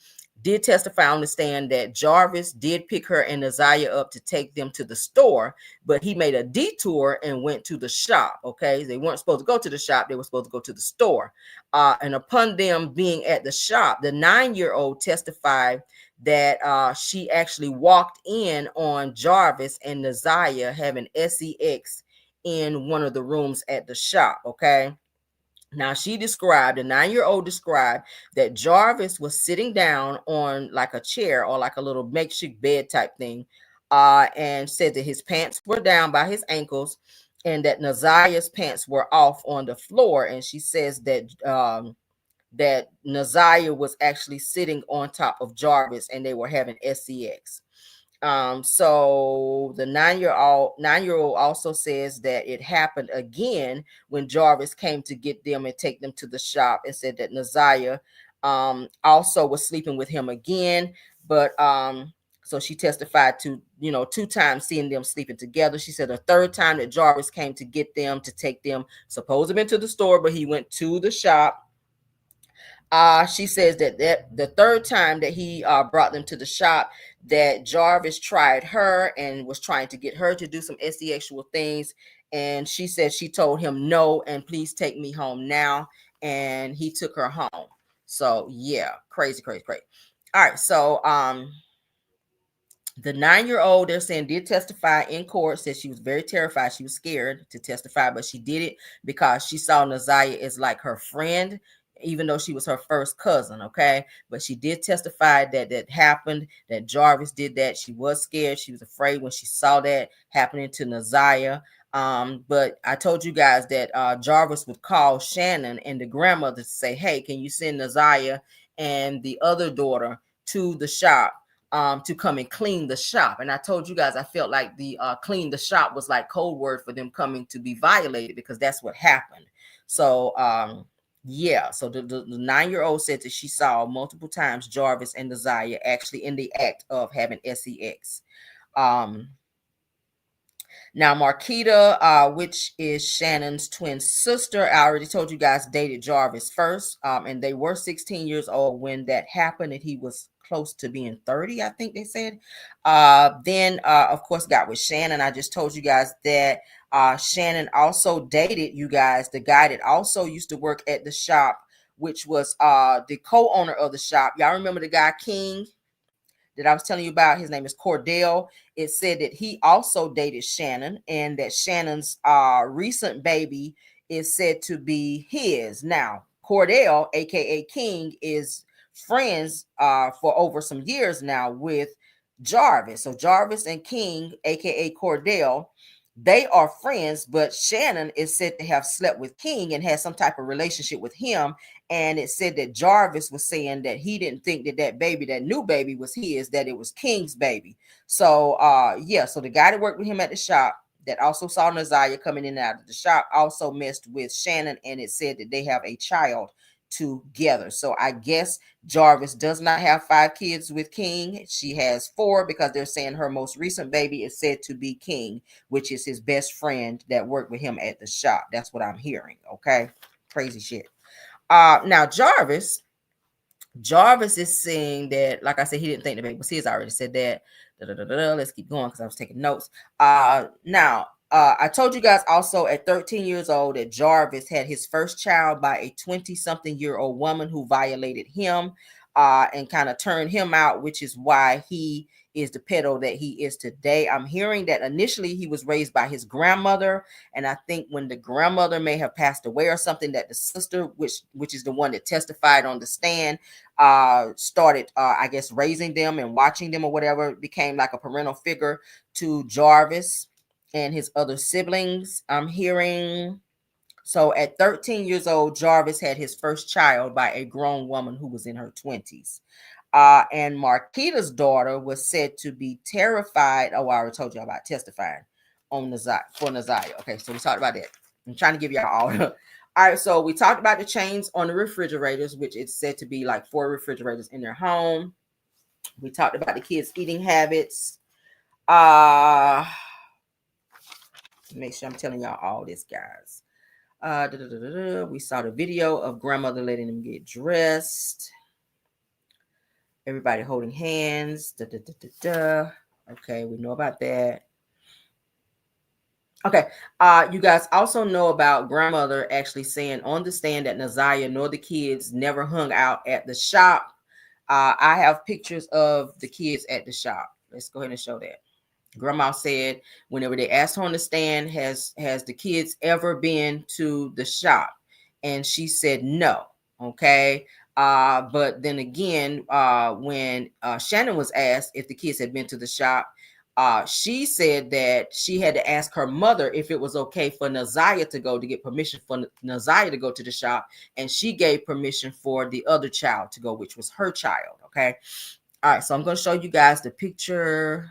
did testify on the stand that Jarvis did pick her and Naziah up to take them to the store, but he made a detour and went to the shop. Okay, they weren't supposed to go to the shop, they were supposed to go to the store. And upon them being at the shop, the 9-year-old testified that she actually walked in on Jarvis and Naziah having sex in one of the rooms at the shop. Okay. Now, the 9-year-old described that Jarvis was sitting down on like a chair or like a little makeshift bed type thing, and said that his pants were down by his ankles and that Naziah's pants were off on the floor. And she says that Naziah was actually sitting on top of Jarvis and they were having sex. So the 9-year-old also says that it happened again when Jarvis came to get them and take them to the shop, and said that Naziah also was sleeping with him again. But so she testified to, 2 times seeing them sleeping together. She said a third time that Jarvis came to get them, to take them, supposed to have been to the store, but he went to the shop. She says that the third time that he brought them to the shop, that Jarvis tried her and was trying to get her to do some sexual things. And she said she told him no, and please take me home now. And he took her home. So yeah, crazy, crazy, crazy. All right, so the 9-year-old, they're saying, did testify in court, said she was very terrified. She was scared to testify, but she did it because she saw Naziah as like her friend, even though she was her first cousin, okay? But she did testify that happened, that Jarvis did that. She was scared. She was afraid when she saw that happening to Naziah. But I told you guys that Jarvis would call Shannon and the grandmother to say, hey, can you send Naziah and the other daughter to the shop to come and clean the shop? And I told you guys I felt like the clean the shop was like code word for them coming to be violated, because that's what happened. So yeah, so the 9-year-old said that she saw multiple times Jarvis and Naziah actually in the act of having sex. Now, Marquita, which is Shannon's twin sister, I already told you guys, dated Jarvis first, and they were 16 years old when that happened, and he was close to being 30, I think they said. Then, of course, got with Shannon. I just told you guys that Shannon also dated, you guys, the guy that also used to work at the shop, which was the co-owner of the shop. Y'all remember the guy King that I was telling you about? His name is Cordell. It said that he also dated Shannon, and that Shannon's recent baby is said to be his. Now, Cordell, aka King, is friends for over some years now with Jarvis. So Jarvis and King, aka Cordell, they are friends, but Shannon is said to have slept with King and had some type of relationship with him. And it said that Jarvis was saying that he didn't think that baby, that new baby, was his, that it was King's baby. So yeah, so the guy that worked with him at the shop, that also saw Naziah coming in and out of the shop, also messed with Shannon, and it said that they have a child together. So I guess Jarvis does not have 5 kids with King. She has 4, because they're saying her most recent baby is said to be King, which is his best friend that worked with him at the shop. That's what I'm hearing. Okay, crazy shit. Now Jarvis is saying that, like I said, he didn't think the baby was his. I already said that. Let's keep going because I was taking notes. Now, I told you guys also at 13 years old that Jarvis had his first child by a 20-something-year-old woman who violated him and kind of turned him out, which is why he is the pedo that he is today. I'm hearing that initially he was raised by his grandmother, and I think when the grandmother may have passed away or something, that the sister, which is the one that testified on the stand, started I guess raising them and watching them or whatever, became like a parental figure to Jarvis and his other siblings, I'm hearing. So at 13 years old, Jarvis had his first child by a grown woman who was in her 20s. And Marquita's daughter was said to be terrified. Oh, I already told you about testifying on for Naziah. Okay, so we talked about that. I'm trying to give y'all all. All right, so we talked about the chains on the refrigerators, which it's said to be like 4 refrigerators in their home. We talked about the kids' eating habits. Make sure I'm telling y'all all this, guys. We saw the video of grandmother letting them get dressed. Everybody holding hands. Okay, we know about that. Okay, you guys also know about grandmother actually saying on the stand that Naziah nor the kids never hung out at the shop. I have pictures of the kids at the shop. Let's go ahead and show that. Grandma said whenever they asked her on the stand, has the kids ever been to the shop? And she said no. Okay. But then again, when Shannon was asked if the kids had been to the shop, she said that she had to ask her mother if it was okay for Naziah to go, to get permission for Naziah to go to the shop. And she gave permission for the other child to go, which was her child. Okay. All right. So I'm going to show you guys the picture.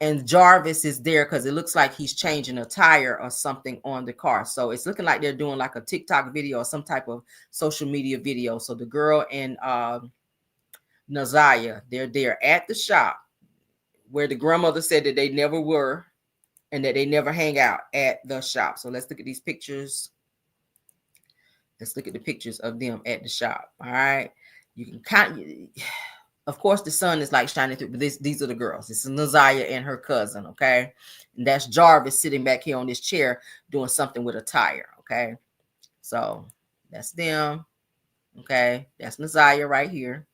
and Jarvis is there because it looks like he's changing a tire or something on the car. So it's looking like they're doing like a TikTok video or some type of social media video. So the girl and Naziah, they're at the shop where the grandmother said that they never were and that they never hang out at the shop. So let's look at these pictures. Let's look at the pictures of them at the shop. All right. You can kind of course, the sun is like shining through, but these are the girls. This is Naziah and her cousin, okay? And that's Jarvis sitting back here on this chair doing something with a tire, okay? So that's them, okay? That's Naziah right here.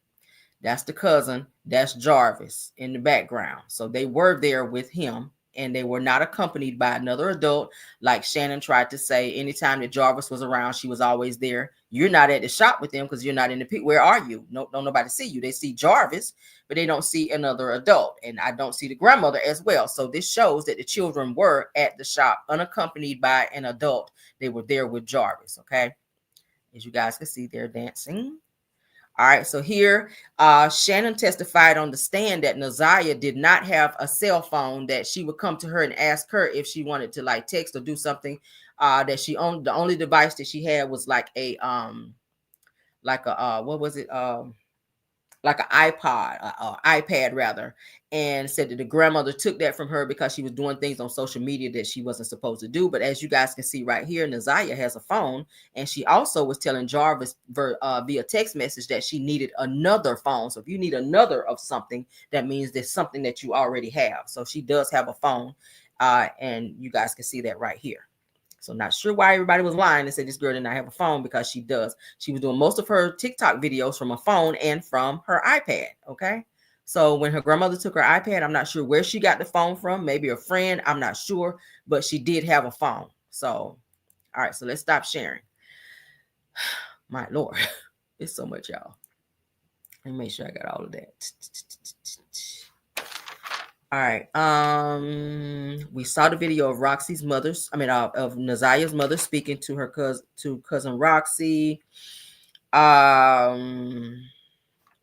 That's the cousin. That's Jarvis in the background. So they were there with him, and they were not accompanied by another adult, like Shannon tried to say. Anytime that Jarvis was around, she was always there. You're not at the shop with them because you're not in the pit. Where are you? No, don't nobody see you. They see Jarvis, but they don't see another adult. And I don't see the grandmother as well. So this shows that the children were at the shop unaccompanied by an adult. They were there with Jarvis, okay? As you guys can see, they're dancing. All right, so here, Shannon testified on the stand that Naziah did not have a cell phone, that she would come to her and ask her if she wanted to like text or do something, that she owned. The only device that she had was like a what was it? Like an iPad rather, and said that the grandmother took that from her because she was doing things on social media that she wasn't supposed to do. But as you guys can see right here, Naziah has a phone, and she also was telling Jarvis via text message that she needed another phone. So if you need another of something, that means there's something that you already have. So she does have a phone, and you guys can see that right here. So not sure why everybody was lying and said this girl did not have a phone, because she does. She was doing most of her TikTok videos from a phone and from her iPad, okay? So when her grandmother took her iPad, I'm not sure where she got the phone from, maybe a friend, I'm not sure, but she did have a phone. So, all right, so let's stop sharing. My Lord, it's so much, y'all. Let me make sure I got all of that. All right. We saw the video of Roxy's mother's, of Naziah's mother speaking to her cousin Roxy.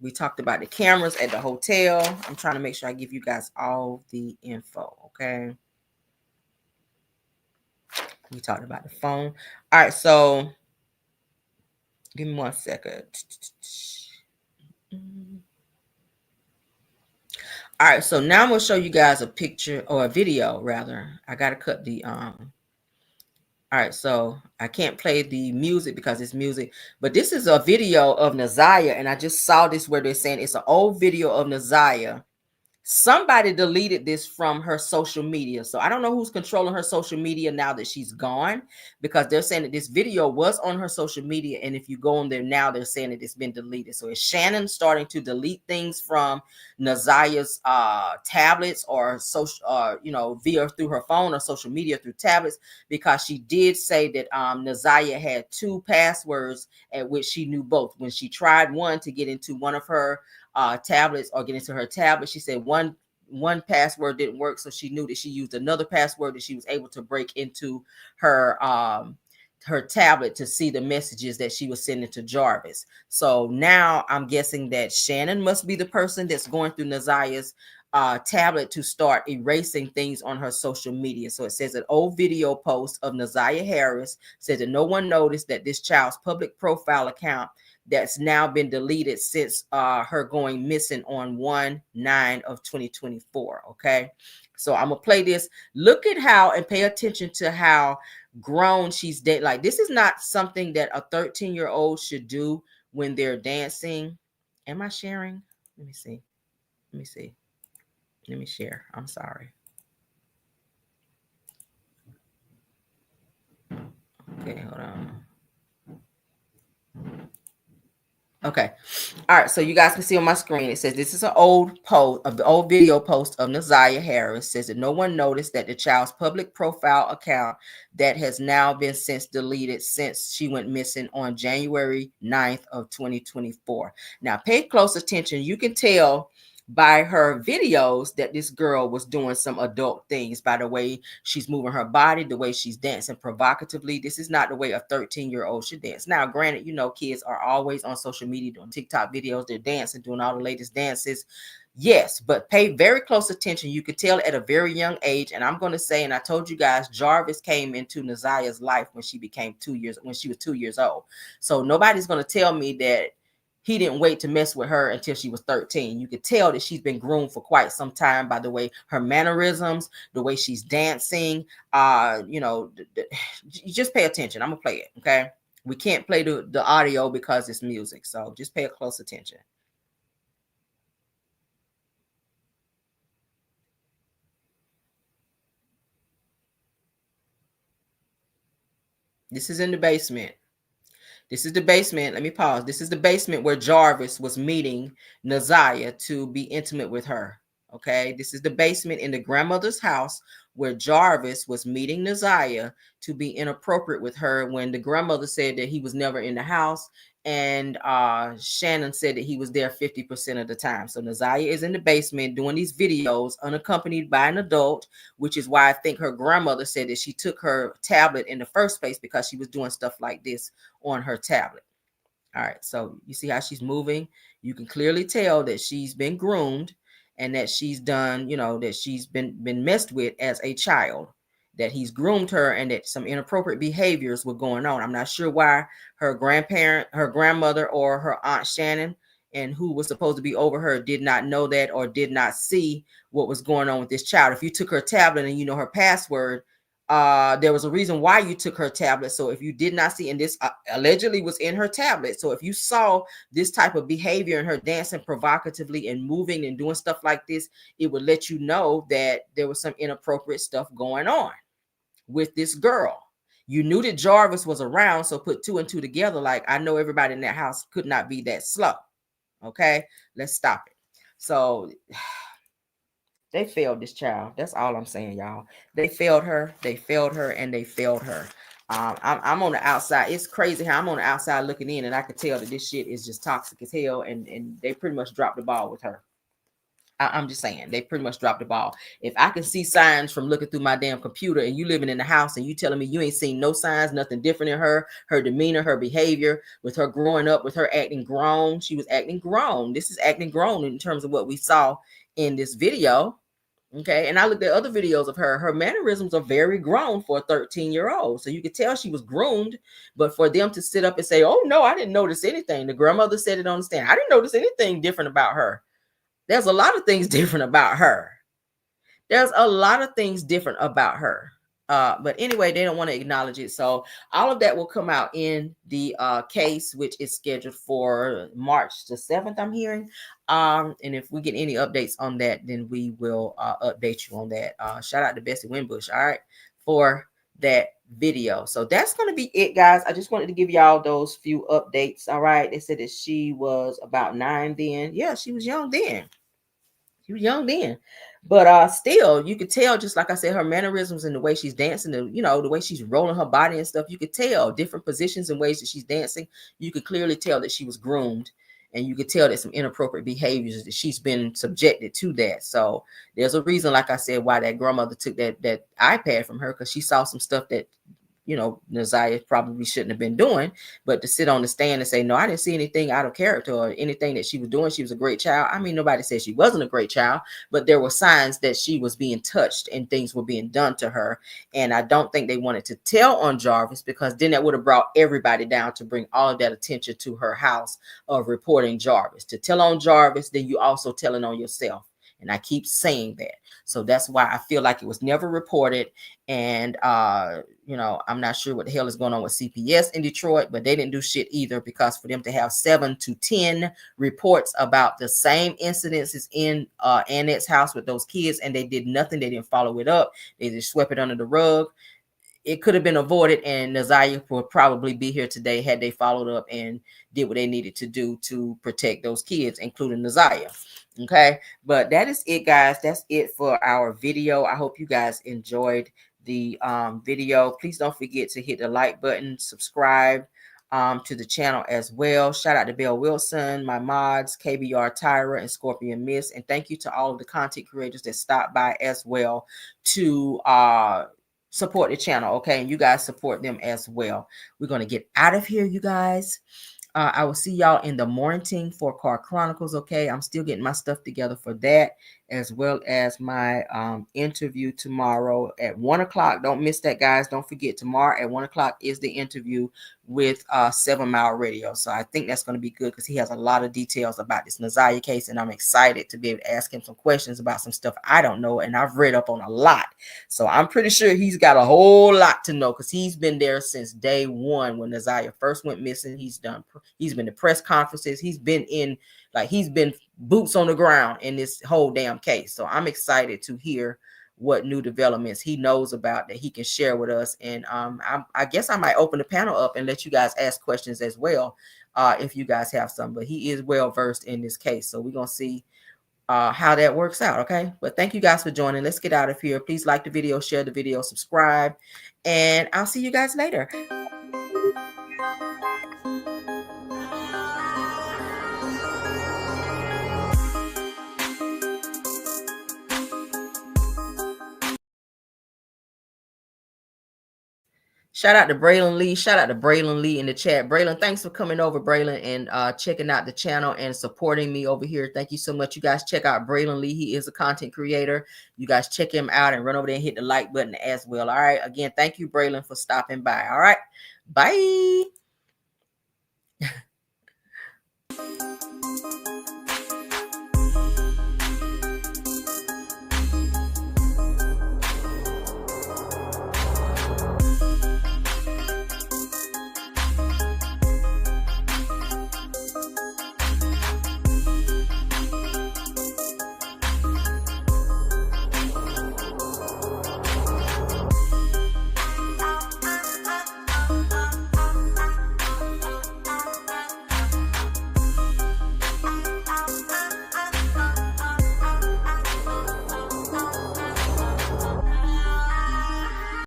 We talked about the cameras at the hotel. I'm trying to make sure I give you guys all the info, okay? We talked about the phone. All right, so give me 1 second. All right, so now I'm going to show you guys a picture, or a video rather. I got to cut the all right, so I can't play the music because it's music, but this is a video of Naziah, and I just saw this where they're saying it's an old video of Naziah. Somebody deleted this from her social media. So I don't know who's controlling her social media now that she's gone, because they're saying that this video was on her social media. And if you go on there now, they're saying that it's been deleted. So is Shannon starting to delete things from Naziah's tablets, or social, via through her phone or social media through tablets? Because she did say that Naziah had 2 passwords at which she knew both. When she tried one to get into one of her tablets or get into her tablet, she said one password didn't work, so she knew that she used another password, that she was able to break into her tablet to see the messages that she was sending to Jarvis. So now I'm guessing that Shannon must be the person that's going through Naziah's tablet to start erasing things on her social media. So it says an old video post of Naziah Harris says that no one noticed that this child's public profile account that's now been deleted since her going missing on 1/9/2024. Okay, so I'm gonna play this. Look at how, and pay attention to how grown she's dead. Like, this is not something that a 13-year-old should do when they're dancing. Am I sharing? Let me see. Let me share. I'm sorry. Okay, hold on. Okay. All right. So you guys can see on my screen, it says this is an old post of the old video post of Naziah Harris. Says that no one noticed that the child's public profile account that has now been since deleted since she went missing on January 9th of 2024. Now pay close attention. You can tell by her videos that this girl was doing some adult things, by the way she's moving her body, the way she's dancing provocatively. This is not the way a 13-year-old should dance. Now, granted, kids are always on social media doing TikTok videos. They're dancing, doing all the latest dances. Yes, but pay very close attention. You could tell at a very young age. And I'm going to say, and I told you guys, Jarvis came into Naziah's life when she was 2 years old. So nobody's going to tell me that he didn't wait to mess with her until she was 13. You could tell that she's been groomed for quite some time by the way her mannerisms, the way she's dancing. You just pay attention. I'm going to play it. Okay. We can't play the audio because it's music. So just pay close attention. This is in the basement. This is the basement. Let me pause. This is the basement where Jarvis was meeting Naziah to be intimate with her. Okay. This is the basement in the grandmother's house where Jarvis was meeting Naziah to be inappropriate with her when the grandmother said that he was never in the house. And Shannon said that he was there 50% of the time. So Naziah is in the basement doing these videos unaccompanied by an adult, which is why I think her grandmother said that she took her tablet in the first place because she was doing stuff like this on her tablet. All right, so you see how she's moving. You can clearly tell that she's been groomed and that she's done, that she's been messed with as a child, that he's groomed her and that some inappropriate behaviors were going on. I'm not sure why her grandmother or her Aunt Shannon and who was supposed to be over her did not know that or did not see what was going on with this child. If you took her tablet and you know her password, there was a reason why you took her tablet. So if you did not see, and this allegedly was in her tablet. So if you saw this type of behavior in her dancing provocatively and moving and doing stuff like this, it would let you know that there was some inappropriate stuff going on with this girl. You knew that Jarvis was around. So put 2 and 2 together. Like, I know everybody in that house could not be that slow. Okay, let's stop it. So they failed this child. That's all I'm saying, y'all. They failed her. They failed her, and they failed her. I'm on the outside. It's crazy how I'm on the outside looking in, and I could tell that this shit is just toxic as hell. And they pretty much dropped the ball with her. I'm just saying, they pretty much dropped the ball. If I can see signs from looking through my damn computer, and you living in the house, and you telling me you ain't seen no signs, nothing different in her demeanor, her behavior, with her growing up, with her acting grown. She was acting grown. This is acting grown in terms of what we saw in this video. Okay. And I looked at other videos of her. Her mannerisms are very grown for a 13-year-old. So you could tell she was groomed. But for them to sit up and say, oh, no, I didn't notice anything. The grandmother said it on the stand. I didn't notice anything different about her. There's a lot of things different about her. There's a lot of things different about her. But anyway, they don't want to acknowledge it. So all of that will come out in the case, which is scheduled for March the 7th, I'm hearing. And if we get any updates on that, then we will update you on that. Shout out to Bessie Winbush, all right, for that video. So that's going to be it, guys. I just wanted to give y'all those few updates, all right? They said that she was about 9 then. Yeah, she was young then. She was young then. But still, you could tell, just like I said, her mannerisms and the way she's dancing, the way she's rolling her body and stuff, you could tell different positions and ways that she's dancing. You could clearly tell that she was groomed, and you could tell that some inappropriate behaviors that she's been subjected to that. So there's a reason, like I said, why that grandmother took that iPad from her, because she saw some stuff that Naziah probably shouldn't have been doing. But to sit on the stand and say, no, I didn't see anything out of character or anything that she was doing. She was a great child. I mean, nobody said she wasn't a great child, but there were signs that she was being touched and things were being done to her. And I don't think they wanted to tell on Jarvis, because then that would have brought everybody down to bring all of that attention to her house of reporting Jarvis. To tell on Jarvis, then you also telling on yourself. And I keep saying that. So that's why I feel like it was never reported. And, I'm not sure what the hell is going on with CPS in Detroit, but they didn't do shit either, because for them to have 7 to 10 reports about the same incidences in Annette's house with those kids, and they did nothing. They didn't follow it up. They just swept it under the rug. It could have been avoided, and Naziah would probably be here today had they followed up and did what they needed to do to protect those kids, including Naziah. Okay, but that is it, guys. That's it for our video. I hope you guys enjoyed the video. Please don't forget to hit the like button, subscribe to the channel as well. Shout out to Bill Wilson, my mods, KBR Tyra, and Scorpion Miss. And thank you to all of the content creators that stopped by as well to support the channel. Okay, and you guys support them as well. We're going to get out of here, you guys. I will see y'all in the morning for Car Chronicles. Okay, I'm still getting my stuff together for that, as well as my interview tomorrow at 1 o'clock. Don't miss that, guys. Don't forget, tomorrow at 1 o'clock is the interview with 7 Mile Radio. So I think that's going to be good because he has a lot of details about this Naziah case, and I'm excited to be able to ask him some questions about some stuff I don't know, and I've read up on a lot. So I'm pretty sure he's got a whole lot to know because he's been there since day one when Naziah first went missing. He's been to press conferences. He's been boots on the ground in this whole damn case. So I'm excited to hear what new developments he knows about that he can share with us. And I guess I might open the panel up and let you guys ask questions as well if you guys have some. But he is well versed in this case. So we're going to see how that works out. Okay, but thank you guys for joining. Let's get out of here. Please like the video, share the video, subscribe, and I'll see you guys later. Shout out to Braylon Lee. Shout out to Braylon Lee in the chat. Braylon, thanks for coming over, Braylon, and checking out the channel and supporting me over here. Thank you so much. You guys check out Braylon Lee. He is a content creator. You guys check him out and run over there and hit the like button as well. All right. Again, thank you, Braylon, for stopping by. All right. Bye.